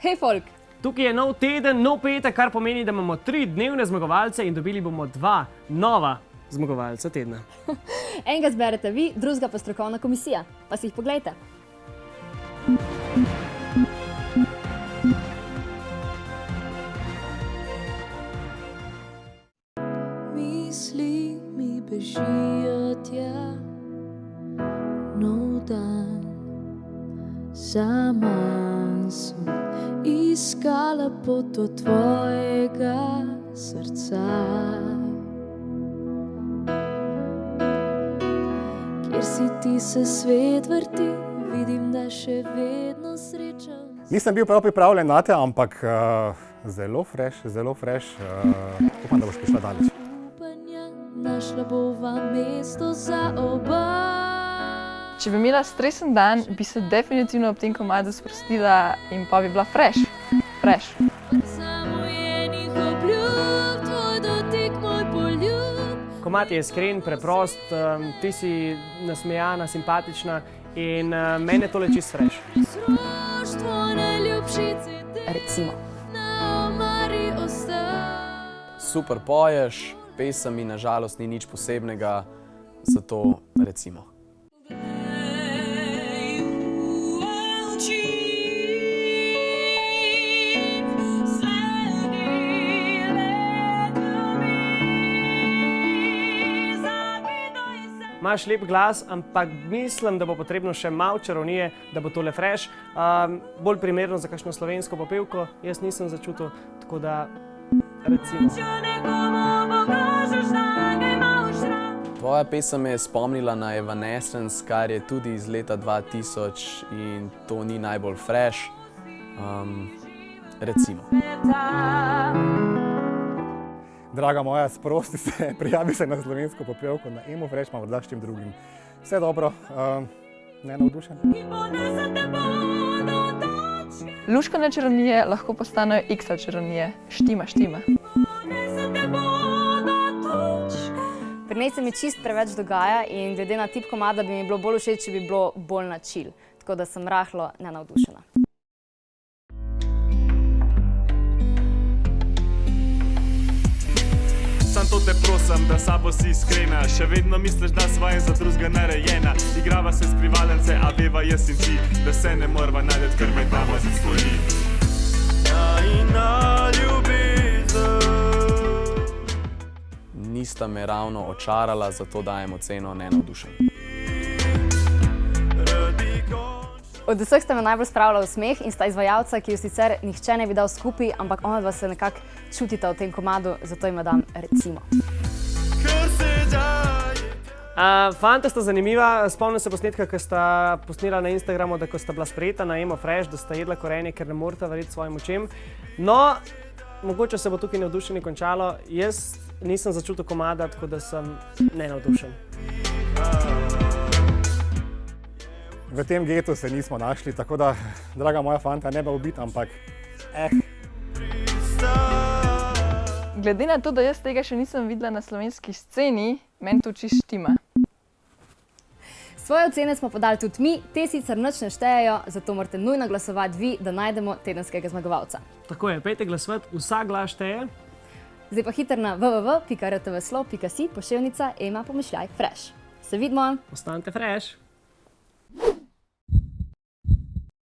Hej, folk! Tukaj je nov teden, nov petek, kar pomeni, da imamo 3 dnevne zmagovalce in dobili bomo 2 nova zmagovalca tedna. Enega zberete vi, drugega pa strokovna komisija. Pa si jih poglejte. Misli mi bežijo tja, nov dan, sama sem iskala pot do tvojega srca. Kjer si ti se svet vrti, vidim, da še vedno srečam. Nisem bil prav pripravljen na te, ampak zelo fresh. Upam, da boš prišla daleč. Našla bova mesto za oba. Če bi imela stresen dan, bi se definitivno ob tem komadu sprostila in pa bi bila fresh. Zamujenih obljub, tvoj dotik, moj poljub. Komad je iskren, preprost, ti si nasmejana, simpatična in meni je tole čisto fresh. Sroštvo najljubšice Recimo. na omari ostaj. Super poješ, pesem mi na žalost ni nič posebnega, zato recimo. Imaš lep glas, ampak mislim, da bo potrebno še malo čarovnije, da bo tole fresh. Bolj primerno za kakšno slovensko popevko, jaz nisem začutil, tako da recimo. Tvoja pesem me je spomnila na Evanescence, kar je tudi iz leta 2000 in to ni najbolj fresh. Recimo. Draga moja, sprosti se, prijavi se na slovensko popevko, na Emo Fresh, pa morda s čim drugim. Vse dobro, ne navdušen. Luškane čarovnije lahko postanejo X-al čarovnije. Štima. Pri njej se mi čist preveč dogaja in glede na tip komada bi mi bilo bolj všeč, če bi bilo bolj na chill. Tako da sem rahlo nenavdušena. Sam to te prosim, da sabo si iskrena. Še vedno misliš, da sva en za drugega narejena. Igrava se skrivalence, a veva jaz in ti, da se ne morva najdet, ker med nami se stoji. Najina ljubezen. Nista me ravno očarala, zato dajem oceno nenavdušen. Od vseh sta me najbolj spravila v smeh in sta izvajalca, ki jo sicer nihče ne bi dal skupaj, ampak onadva se nekako čutita v tem komadu, zato jima dam recimo. Fanta sta zanimiva, spomnim se posnetka, ki sta posnela na Instagramu, da ko sta bila sprejeta na Emo Fresh, da sta jedla korenje, ker ne morata verjeti svojim očem. No, mogoče se bo tukaj navdušenje končalo. Jaz nisem začutil komada, tako da sem nenavdušen. V tem getu se nismo našli, tako da, draga moja fanta, ne bo ubit, ampak Glede na to, da jaz tega še nisem videla na slovenski sceni, meni to čisto štima. Svoje ocene smo podali tudi mi, te sicer nič ne štejejo, zato morate nujno glasovati vi, da najdemo tedenskega zmagovalca. Tako je, pejte glasovati, vsak glas šteje. Zdaj pa hiter na www.rtvslo.si, poševnica Ema Pomišljaj Fresh. Se vidimo! Ostanite fresh!